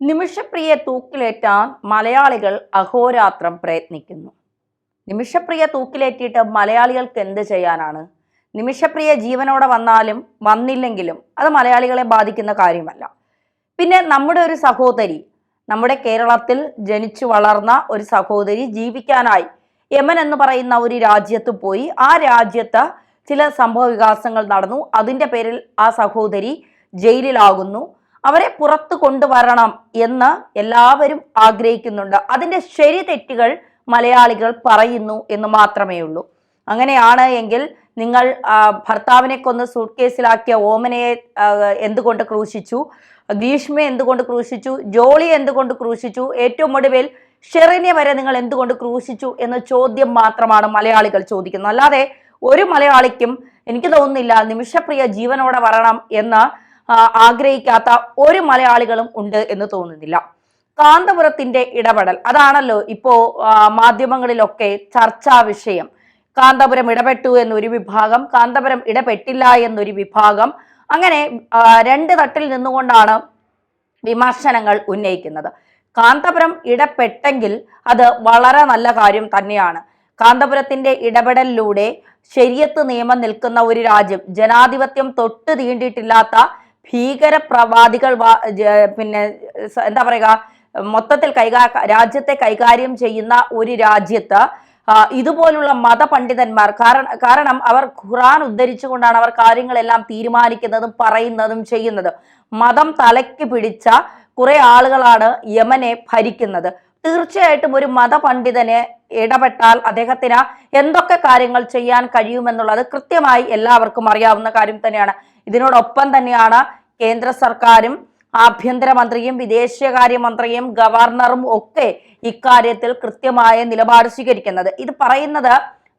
നിമിഷപ്രിയയെ തൂക്കിലേറ്റാൻ മലയാളികൾ അഹോരാത്രം പ്രയത്നിക്കുന്നു. നിമിഷപ്രിയ തൂക്കിലേറ്റിയിട്ട് മലയാളികൾക്ക് എന്ത് ചെയ്യാനാണ്? നിമിഷപ്രിയ ജീവനോടെ വന്നാലും വന്നില്ലെങ്കിലും അത് മലയാളികളെ ബാധിക്കുന്ന കാര്യമല്ല. പിന്നെ നമ്മുടെ ഒരു സഹോദരി, നമ്മുടെ കേരളത്തിൽ ജനിച്ചു വളർന്ന ഒരു സഹോദരി ജീവിക്കാനായി യമൻ എന്ന് പറയുന്ന ഒരു രാജ്യത്ത് പോയി. ആ രാജ്യത്ത് ചില സംഭവ വികാസങ്ങൾ നടന്നു. അതിൻ്റെ പേരിൽ ആ സഹോദരി ജയിലിലാകുന്നു. അവരെ പുറത്തു കൊണ്ടുവരണം എന്ന് എല്ലാവരും ആഗ്രഹിക്കുന്നുണ്ട്. അതിൻ്റെ ശരി തെറ്റുകൾ മലയാളികൾ പറയുന്നു എന്ന് മാത്രമേ ഉള്ളൂ. അങ്ങനെയാണ് എങ്കിൽ നിങ്ങൾ ഭർത്താവിനെ കൊന്ന് സൂട്ട് കേസിലാക്കിയ ഓമനയെ എന്തുകൊണ്ട് ക്രൂശിച്ചു, ഗ്രീഷ്മയെ എന്തുകൊണ്ട് ക്രൂശിച്ചു, ജോളിയെ എന്തുകൊണ്ട് ക്രൂശിച്ചു, ഏറ്റവും ഒടുവിൽ ഷെറിനെ വരെ നിങ്ങൾ എന്തുകൊണ്ട് ക്രൂശിച്ചു എന്ന ചോദ്യം മാത്രമാണ് മലയാളികൾ ചോദിക്കുന്നത്. അല്ലാതെ ഒരു മലയാളിക്കും എനിക്ക് തോന്നുന്നില്ല നിമിഷപ്രിയ ജീവനോടെ വരണം എന്ന് ആഗ്രഹിക്കാത്ത ഒരു മലയാളികളും ഉണ്ട് എന്ന് തോന്നുന്നില്ല. കാന്തപുരത്തിന്റെ ഇടപെടൽ അതാണല്ലോ ഇപ്പോ മാധ്യമങ്ങളിലൊക്കെ ചർച്ചാ വിഷയം. കാന്തപുരം ഇടപെട്ടു എന്നൊരു വിഭാഗം, കാന്തപുരം ഇടപെട്ടില്ല എന്നൊരു വിഭാഗം, അങ്ങനെ രണ്ട് തട്ടിൽ നിന്നുകൊണ്ടാണ് വിമർശനങ്ങൾ ഉന്നയിക്കുന്നത്. കാന്തപുരം ഇടപെട്ടെങ്കിൽ അത് വളരെ നല്ല കാര്യം തന്നെയാണ്. കാന്തപുരത്തിന്റെ ഇടപെടലിലൂടെ ശരിയത്ത് നിയമം നിൽക്കുന്ന ഒരു രാജ്യം, ജനാധിപത്യം തൊട്ട് തീണ്ടിയിട്ടില്ലാത്ത ഭീകരപ്രവാദികൾ പിന്നെ എന്താ പറയുക, മൊത്തത്തിൽ രാജ്യത്തെ കൈകാര്യം ചെയ്യുന്ന ഒരു രാജ്യത്ത് ഇതുപോലുള്ള മതപണ്ഡിതന്മാർ, കാരണം അവർ ഖുർആൻ ഉദ്ധരിച്ചുകൊണ്ടാണ് അവർ കാര്യങ്ങളെല്ലാം തീരുമാനിക്കുന്നതും പറയുന്നതും ചെയ്യുന്നത്. മതം തലയ്ക്ക് പിടിച്ച കുറെ ആളുകളാണ് യമനെ ഭരിക്കുന്നത്. തീർച്ചയായിട്ടും ഒരു മതപണ്ഡിതനെ ഇടപെട്ടാൽ അദ്ദേഹത്തിന് എന്തൊക്കെ കാര്യങ്ങൾ ചെയ്യാൻ കഴിയുമെന്നുള്ളത് കൃത്യമായി എല്ലാവർക്കും അറിയാവുന്ന കാര്യം തന്നെയാണ്. ഇതിനോടൊപ്പം തന്നെയാണ് കേന്ദ്ര സർക്കാരും ആഭ്യന്തരമന്ത്രിയും വിദേശകാര്യമന്ത്രിയും ഗവർണറും ഒക്കെ ഇക്കാര്യത്തിൽ കൃത്യമായ നിലപാട് സ്വീകരിക്കുന്നത്. ഇത് പറയുന്നത്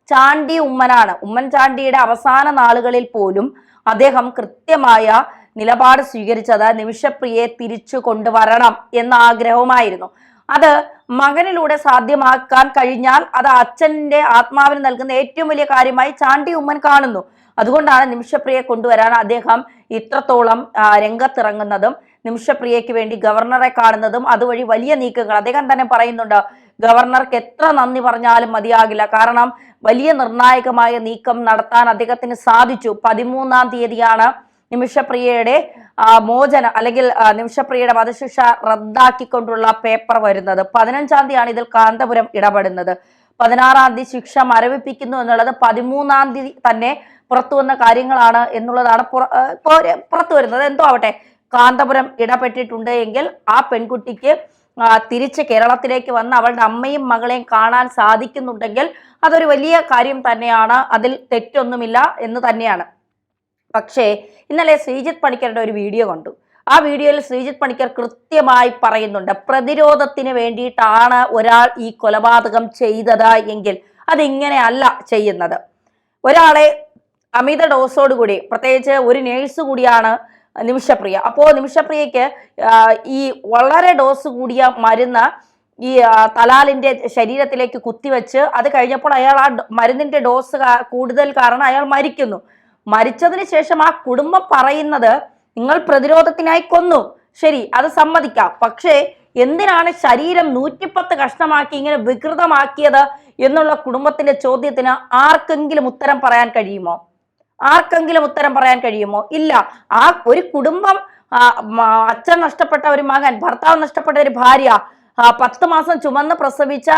ചാണ്ടി ഉമ്മനാണ്. ഉമ്മൻചാണ്ടിയുടെ അവസാന നാളുകളിൽ പോലും അദ്ദേഹം കൃത്യമായ നിലപാട് സ്വീകരിച്ചത് നിമിഷപ്രിയയെ തിരിച്ചു കൊണ്ടുവരണം എന്ന ആഗ്രഹവുമായിരുന്നു. അത് മകനിലൂടെ സാധ്യമാക്കാൻ കഴിഞ്ഞാൽ അത് അച്ഛൻ്റെ ആത്മാവിന് നൽകുന്ന ഏറ്റവും വലിയ കാര്യമായി ചാണ്ടി ഉമ്മൻ കാണുന്നു. അതുകൊണ്ടാണ് നിമിഷപ്രിയയെ കൊണ്ടുവരാൻ അദ്ദേഹം ഇത്രത്തോളം രംഗത്തിറങ്ങുന്നതും നിമിഷപ്രിയയ്ക്ക് വേണ്ടി ഗവർണറെ കാണുന്നതും അതുവഴി വലിയ നീക്കങ്ങൾ അദ്ദേഹം തന്നെ പറയുന്നുണ്ട്. ഗവർണർക്ക് എത്ര നന്ദി പറഞ്ഞാലും മതിയാകില്ല, കാരണം വലിയ നിർണായകമായ നീക്കം നടത്താൻ അദ്ദേഹത്തിന് സാധിച്ചു. 13-ാം തീയതിയാണ് നിമിഷപ്രിയയുടെ മോചനം അല്ലെങ്കിൽ നിമിഷപ്രിയയുടെ വധശിക്ഷ റദ്ദാക്കിക്കൊണ്ടുള്ള പേപ്പർ വരുന്നത്. 15-ാം തീയതിയാണ് ഇതിൽ കാന്തപുരം ഇടപെടുന്നത്. 16-ാം തീയതി ശിക്ഷ മരവിപ്പിക്കുന്നു എന്നുള്ളത് 13-ാം തീയതി തന്നെ പുറത്തു വന്ന കാര്യങ്ങളാണ് എന്നുള്ളതാണ് പുറത്തു വരുന്നത്. എന്തോ ആവട്ടെ, കാന്തപുരം ഇടപെട്ടിട്ടുണ്ട് എങ്കിൽ ആ പെൺകുട്ടിക്ക് തിരിച്ച് കേരളത്തിലേക്ക് വന്ന് അവളുടെ അമ്മയും മകളെയും കാണാൻ സാധിക്കുന്നുണ്ടെങ്കിൽ അതൊരു വലിയ കാര്യം തന്നെയാണ്. അതിൽ തെറ്റൊന്നുമില്ല എന്ന് തന്നെയാണ്. പക്ഷേ ഇന്നലെ ശ്രീജിത്ത് പണിക്കരുടെ ഒരു വീഡിയോ കണ്ടു. ആ വീഡിയോയിൽ ശ്രീജിത്ത് പണിക്കർ കൃത്യമായി പറയുന്നുണ്ട്, പ്രതിരോധത്തിന് വേണ്ടിയിട്ടാണ് ഒരാൾ ഈ കൊലപാതകം ചെയ്തത് എങ്കിൽ അതിങ്ങനെയല്ല ചെയ്യുന്നത്. ഒരാളെ അമിത ഡോസോടുകൂടി, പ്രത്യേകിച്ച് ഒരു നേഴ്സ് കൂടിയാണ് നിമിഷപ്രിയ. അപ്പോൾ നിമിഷപ്രിയയ്ക്ക് ഈ വളരെ ഡോസ് കൂടിയ മരുന്ന് ഈ തലാലിന്റെ ശരീരത്തിലേക്ക് കുത്തിവെച്ച് അത് കഴിഞ്ഞപ്പോൾ അയാൾ ആ മരുന്നിന്റെ ഡോസ് കൂടുതൽ കാരണം അയാൾ മരിക്കുന്നു. മരിച്ചതിന് ശേഷം ആ കുടുംബം പറയുന്നത് നിങ്ങൾ പ്രതിരോധത്തിനായി കൊന്നു, ശരി, അത് സമ്മതിക്കാം, പക്ഷേ എന്തിനാണ് ശരീരം 110 കഷ്ണമാക്കി ഇങ്ങനെ വികൃതമാക്കിയത് എന്നുള്ള കുടുംബത്തിന്റെ ചോദ്യത്തിന് ആർക്കെങ്കിലും ഉത്തരം പറയാൻ കഴിയുമോ? ആർക്കെങ്കിലും ഉത്തരം പറയാൻ കഴിയുമോ? ഇല്ല. ആ ഒരു കുടുംബം, അച്ഛൻ നഷ്ടപ്പെട്ട ഒരു മകൻ, ഭർത്താവ് നഷ്ടപ്പെട്ട ഒരു ഭാര്യ, 10 മാസം ചുമന്ന് പ്രസവിച്ച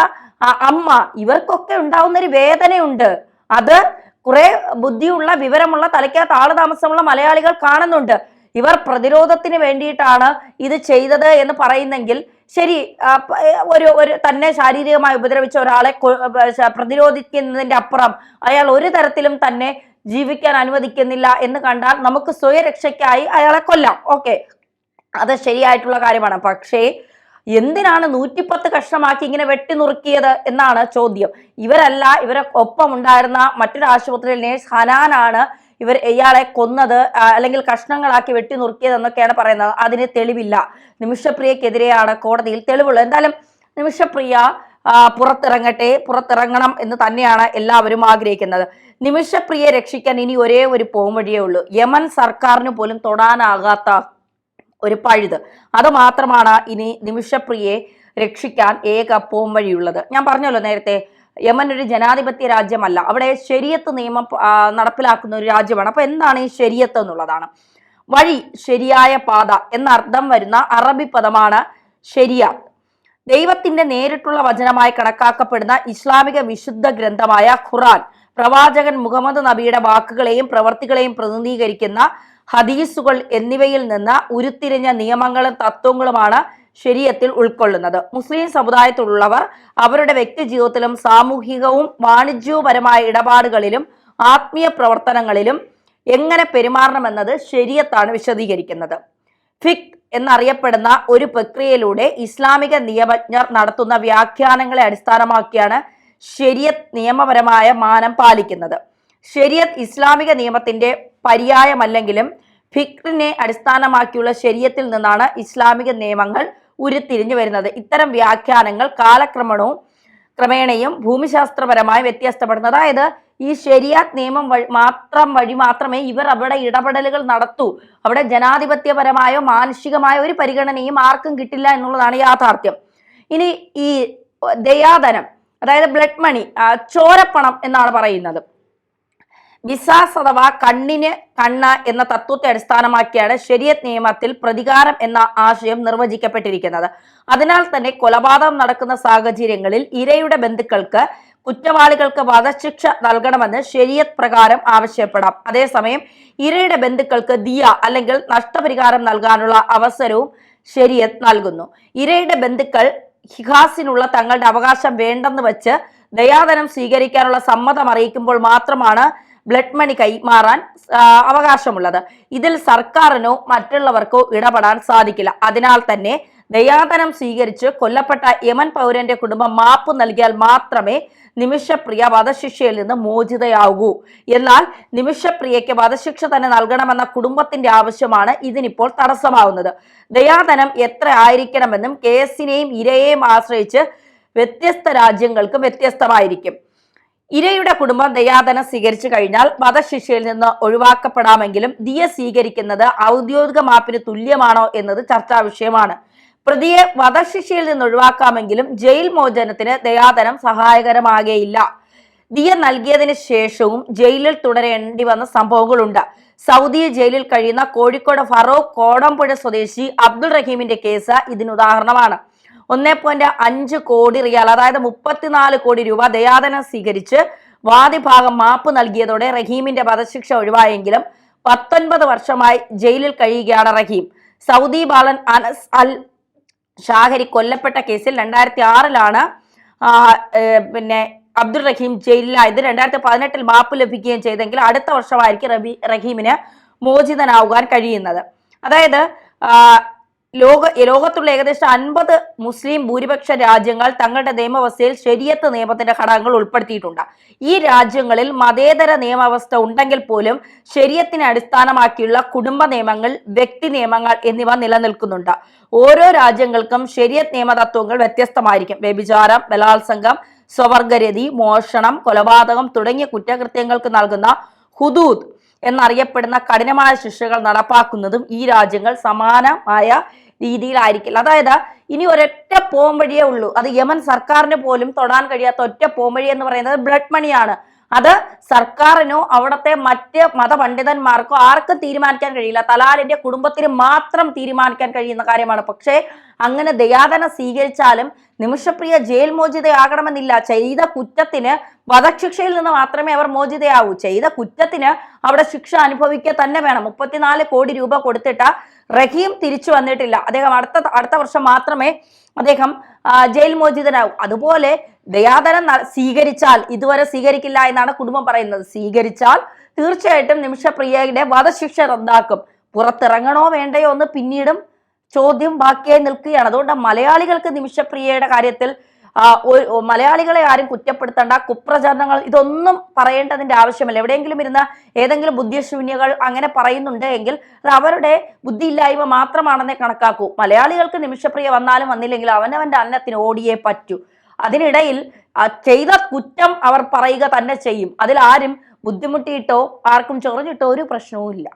അമ്മ, ഇവർക്കൊക്കെ ഉണ്ടാവുന്ന ഒരു വേദനയുണ്ട്. അത് കുറെ ബുദ്ധിയുള്ള വിവരമുള്ള തലയ്ക്കകത്ത് ആള് താമസമുള്ള മലയാളികൾ കാണുന്നുണ്ട്. ഇവർ പ്രതിരോധത്തിന് വേണ്ടിയിട്ടാണ് ഇത് ചെയ്തത് എന്ന് പറയുന്നെങ്കിൽ ശരി, ഒരു തന്നെ ശാരീരികമായി ഉപദ്രവിച്ച ഒരാളെ പ്രതിരോധിക്കുന്നതിന്റെ അപ്പുറം അയാൾ ഒരു തരത്തിലും തന്നെ ജീവിക്കാൻ അനുവദിക്കുന്നില്ല എന്ന് കണ്ടാൽ നമുക്ക് സ്വയരക്ഷയ്ക്കായി അയാളെ കൊല്ലാം. ഓക്കെ, അത് ശരിയായിട്ടുള്ള കാര്യമാണ്. പക്ഷേ എന്തിനാണ് 110 കഷ്ണമാക്കി ഇങ്ങനെ വെട്ടിനുറുക്കിയത് എന്നാണ് ചോദ്യം. ഇവരല്ല, ഇവരെ ഒപ്പം ഉണ്ടായിരുന്ന മറ്റൊരു ആശുപത്രിയിൽ നേഴ്സ് ഹനാനാണ് ഇയാളെ കൊന്നത് അല്ലെങ്കിൽ കഷ്ണങ്ങളാക്കി വെട്ടിനുറുക്കിയത് എന്നൊക്കെയാണ് പറയുന്നത്. അതിന് തെളിവില്ല. നിമിഷപ്രിയക്കെതിരെയാണ് കോടതിയിൽ തെളിവുള്ളത്. എന്തായാലും നിമിഷപ്രിയ പുറത്തിറങ്ങണം എന്ന് തന്നെയാണ് എല്ലാവരും ആഗ്രഹിക്കുന്നത്. നിമിഷപ്രിയയെ രക്ഷിക്കാൻ ഇനി ഒരേ ഒരു പോംവഴിയേ ഉള്ളൂ. യമൻ സർക്കാരിന് പോലും തൊടാനാകാത്ത ഒരു പഴുത്. അത് മാത്രമാണ് ഇനി നിമിഷപ്രിയയെ രക്ഷിക്കാൻ ഏക പോംവഴിയുള്ളത്. ഞാൻ പറഞ്ഞല്ലോ നേരത്തെ, യമൻ ഒരു ജനാധിപത്യ രാജ്യമല്ല, അവിടെ ശരീഅത്ത് നിയമം നടപ്പിലാക്കുന്ന ഒരു രാജ്യമാണ്. അപ്പൊ എന്താണ് ഈ ശരീഅത്ത് എന്നുള്ളതാണ്. വഴി, ശരിയായ പാത എന്നർത്ഥം വരുന്ന അറബി പദമാണ് ശരിയാത്ത്. ദൈവത്തിന്റെ നേരിട്ടുള്ള വചനമായി കണക്കാക്കപ്പെടുന്ന ഇസ്ലാമിക വിശുദ്ധ ഗ്രന്ഥമായ ഖുർആൻ, പ്രവാചകൻ മുഹമ്മദ് നബിയുടെ വാക്കുകളെയും പ്രവർത്തികളെയും പ്രതിനിധീകരിക്കുന്ന ഹദീസുകൾ എന്നിവയിൽ നിന്ന് ഉരുത്തിരിഞ്ഞ നിയമങ്ങളും തത്വങ്ങളുമാണ് ശരീഅത്തിൽ ഉൾക്കൊള്ളുന്നത്. മുസ്ലിം സമുദായത്തിലുള്ളവർ അവരുടെ വ്യക്തി ജീവിതത്തിലും സാമൂഹികവും വാണിജ്യപരമായ ഇടപാടുകളിലും ആത്മീയ പ്രവർത്തനങ്ങളിലും എങ്ങനെ പെരുമാറണമെന്നത് ശരീഅത്താണ് വിശദീകരിക്കുന്നത്. ഫിഖ് എന്നറിയപ്പെടുന്ന ഒരു പ്രക്രിയയിലൂടെ ഇസ്ലാമിക നിയമജ്ഞർ നടത്തുന്ന വ്യാഖ്യാനങ്ങളെ അടിസ്ഥാനമാക്കിയാണ് ശരീഅത്ത് നിയമപരമായ മാനം പാലിക്കുന്നത്. ശരീഅത്ത് ഇസ്ലാമിക നിയമത്തിന്റെ പര്യായമല്ലെങ്കിലും ഫിഖ്റിനെ അടിസ്ഥാനമാക്കിയുള്ള ശരീഅത്തിൽ നിന്നാണ് ഇസ്ലാമിക നിയമങ്ങൾ ഉരുത്തിരിഞ്ഞു വരുന്നത്. ഇത്തരം വ്യാഖ്യാനങ്ങൾ ക്രമേണയും ഭൂമിശാസ്ത്രപരമായി വ്യത്യസ്തപ്പെടുന്നത്. അതായത് ഈ ശരിയാത്ത് നിയമം വഴി മാത്രമേ ഇവർ അവിടെ ഇടപെടലുകൾ നടത്തൂ. അവിടെ ജനാധിപത്യപരമായോ മാനുഷികമായോ ഒരു പരിഗണനയും ആർക്കും കിട്ടില്ല എന്നുള്ളതാണ് യാഥാർത്ഥ്യം. ഇനി ഈ ദയാധനം, അതായത് ബ്ലഡ് മണി, ചോരപ്പണം എന്നാണ് പറയുന്നത്. വിസാസ് അഥവാ കണ്ണിന് കണ്ണ് എന്ന തത്വത്തെ അടിസ്ഥാനമാക്കിയാണ് ശരീഅത്ത് നിയമത്തിൽ പ്രതികാരം എന്ന ആശയം നിർവചിക്കപ്പെട്ടിരിക്കുന്നത്. അതിനാൽ തന്നെ കൊലപാതകം നടക്കുന്ന സാഹചര്യങ്ങളിൽ ഇരയുടെ ബന്ധുക്കൾക്ക് കുറ്റവാളികൾക്ക് വധശിക്ഷ നൽകണമെന്ന് ശരീഅത്ത് പ്രകാരം ആവശ്യപ്പെടാം. അതേസമയം ഇരയുടെ ബന്ധുക്കൾക്ക് ദിയ അല്ലെങ്കിൽ നഷ്ടപരിഹാരം നൽകാനുള്ള അവസരവും ശരീഅത്ത് നൽകുന്നു. ഇരയുടെ ബന്ധുക്കൾ ഹിഹാസിനുള്ള തങ്ങളുടെ അവകാശം വേണ്ടെന്ന് വെച്ച് ദയാധനം സ്വീകരിക്കാനുള്ള സമ്മതം അറിയിക്കുമ്പോൾ മാത്രമാണ് ബ്ലഡ് മണി കൈമാറാൻ അവകാശമുള്ളത്. ഇതിൽ സർക്കാരിനോ മറ്റുള്ളവർക്കോ ഇടപെടാൻ സാധിക്കില്ല. അതിനാൽ തന്നെ ദയാധനം സ്വീകരിച്ച് കൊല്ലപ്പെട്ട യമൻ പൗരന്റെ കുടുംബം മാപ്പ് നൽകിയാൽ മാത്രമേ നിമിഷപ്രിയ വധശിക്ഷയിൽ നിന്ന് മോചിതയാകൂ. എന്നാൽ നിമിഷപ്രിയയ്ക്ക് വധശിക്ഷ തന്നെ നൽകണമെന്ന കുടുംബത്തിന്റെ ആവശ്യമാണ് ഇതിനിപ്പോൾ തടസ്സമാവുന്നത്. ദയാധനം എത്ര ആയിരിക്കണമെന്നും കേസിനെയും ഇരയെയും ആശ്രയിച്ച് വ്യത്യസ്ത രാജ്യങ്ങൾക്കും വ്യത്യസ്തമായിരിക്കും. ഇരയുടെ കുടുംബം ദയാധനം സ്വീകരിച്ചു കഴിഞ്ഞാൽ വധശിക്ഷയിൽ നിന്ന് ഒഴിവാക്കപ്പെടാമെങ്കിലും ദിയ സ്വീകരിക്കുന്നത് ഔദ്യോഗിക മാപ്പിന് തുല്യമാണോ എന്നത് ചർച്ചാ വിഷയമാണ്. പ്രതിയെ വധശിക്ഷയിൽ നിന്ന് ഒഴിവാക്കാമെങ്കിലും ജയിൽ മോചനത്തിന് ദയാധനം സഹായകരമാകുകയില്ല. ദിയ നൽകിയതിനു ശേഷവും ജയിലിൽ തുടരേണ്ടി വന്ന സംഭവങ്ങളുണ്ട്. സൗദി ജയിലിൽ കഴിയുന്ന കോഴിക്കോട് ഫറൂഖ് കോടമ്പുഴ സ്വദേശി അബ്ദുൾ റഹീമിന്റെ കേസ് ഇതിനുദാഹരണമാണ്. 1.5 കോടി റിയാൽ, അതായത് 34 കോടി രൂപ ദയാധനം സ്വീകരിച്ച് വാദിഭാഗം മാപ്പ് നൽകിയതോടെ റഹീമിന്റെ വധശിക്ഷ ഒഴിവായെങ്കിലും 19 വർഷമായി ജയിലിൽ കഴിയുകയാണ് റഹീം. സൗദി ബാലൻ അനസ് അൽ ഷാഹരി കൊല്ലപ്പെട്ട കേസിൽ 2006 അബ്ദുൾ റഹീം ജയിലിലായത്. 2018 മാപ്പ് ലഭിക്കുകയും ചെയ്തെങ്കിൽ അടുത്ത വർഷമായിരിക്കും റഹീമിന് മോചിതനാവാൻ കഴിയുന്നത്. അതായത് ലോകത്തുള്ള ഏകദേശം 50 മുസ്ലിം ഭൂരിപക്ഷ രാജ്യങ്ങൾ തങ്ങളുടെ നിയമവ്യവസ്ഥയിൽ ശരീഅത്ത് നിയമത്തിന്റെ ഘടകങ്ങൾ ഉൾപ്പെടുത്തിയിട്ടുണ്ട്. ഈ രാജ്യങ്ങളിൽ മതേതര നിയമവ്യവസ്ഥ ഉണ്ടെങ്കിൽ പോലും ശരീഅത്തിനെ അടിസ്ഥാനമാക്കിയുള്ള കുടുംബ നിയമങ്ങൾ, വ്യക്തി നിയമങ്ങൾ എന്നിവ നിലനിൽക്കുന്നുണ്ട്. ഓരോ രാജ്യങ്ങൾക്കും ശരീഅത്ത് നിയമതത്വങ്ങൾ വ്യത്യസ്തമായിരിക്കും. വ്യഭിചാരം, ബലാത്സംഗം, സ്വവർഗരതി, മോഷണം, കൊലപാതകം തുടങ്ങിയ കുറ്റകൃത്യങ്ങൾക്ക് നൽകുന്ന ഹുദൂദ് എന്നറിയപ്പെടുന്ന കഠിനമായ ശിക്ഷകൾ നടപ്പാക്കുന്നതും ഈ രാജ്യങ്ങൾ സമാനമായ രീതിയിലായിരിക്കില്ല. അതായത് ഇനി ഒരൊറ്റ പോംവഴിയേ ഉള്ളൂ. അത് യമൻ സർക്കാരിന് പോലും തൊടാൻ കഴിയാത്ത ഒറ്റ പോംവഴി എന്ന് പറയുന്നത് ബ്ലഡ് മണിയാണ്. അത് സർക്കാരിനോ അവിടുത്തെ മറ്റ് മതപണ്ഡിതന്മാർക്കോ ആർക്കും തീരുമാനിക്കാൻ കഴിയില്ല. തലാലിന്റെ കുടുംബത്തിന് മാത്രം തീരുമാനിക്കാൻ കഴിയുന്ന കാര്യമാണ്. പക്ഷേ അങ്ങനെ ദയാധനം സ്വീകരിച്ചാലും നിമിഷപ്രിയ ജയിൽ മോചിതയാകണമെന്നില്ല. ചെയ്ത കുറ്റത്തിന് വധശിക്ഷയിൽ നിന്ന് മാത്രമേ അവർ മോചിതയാവൂ. ചെയ്ത കുറ്റത്തിന് അവിടെ ശിക്ഷ അനുഭവിക്കുക തന്നെ വേണം. 34 കോടി രൂപ കൊടുത്തിട്ട് റഹീം തിരിച്ചു വന്നിട്ടില്ല. അദ്ദേഹം അടുത്ത വർഷം മാത്രമേ അദ്ദേഹം ജയിൽ മോചിതനാവും. അതുപോലെ ദയാധനം സ്വീകരിച്ചാൽ, ഇതുവരെ സ്വീകരിക്കില്ല എന്നാണ് കുടുംബം പറയുന്നത്, സ്വീകരിച്ചാൽ തീർച്ചയായിട്ടും നിമിഷപ്രിയയുടെ വധശിക്ഷ റദ്ദാക്കും. പുറത്തിറങ്ങണോ വേണ്ടയോ എന്ന് പിന്നീടും ചോദ്യം ബാക്കിയായി നിൽക്കുകയാണ്. അതുകൊണ്ട് മലയാളികൾക്ക് നിമിഷപ്രിയയുടെ കാര്യത്തിൽ മലയാളികളെ ആരും കുറ്റപ്പെടുത്തേണ്ട, കുപ്രചാരണങ്ങൾ ഇതൊന്നും പറയേണ്ടതിന്റെ ആവശ്യമില്ല. എവിടെയെങ്കിലും ഇരുന്ന ഏതെങ്കിലും ബുദ്ധിശൂന്യകൾ അങ്ങനെ പറയുന്നുണ്ട് എങ്കിൽ അത് അവരുടെ ബുദ്ധിയില്ലായ്മ മാത്രമാണെന്നേ കണക്കാക്കൂ. മലയാളികൾക്ക് നിമിഷപ്രിയ വന്നാലും വന്നില്ലെങ്കിലും അവനവന്റെ അന്നത്തിന് ഓടിയേ പറ്റൂ. അതിനിടയിൽ ചെയ്ത കുറ്റം അവർ പറയുക തന്നെ ചെയ്യും. അതിൽ ആരും ബുദ്ധിമുട്ടിയിട്ടോ ആർക്കും ചൊറിഞ്ഞിട്ടോ ഒരു പ്രശ്നവും ഇല്ല.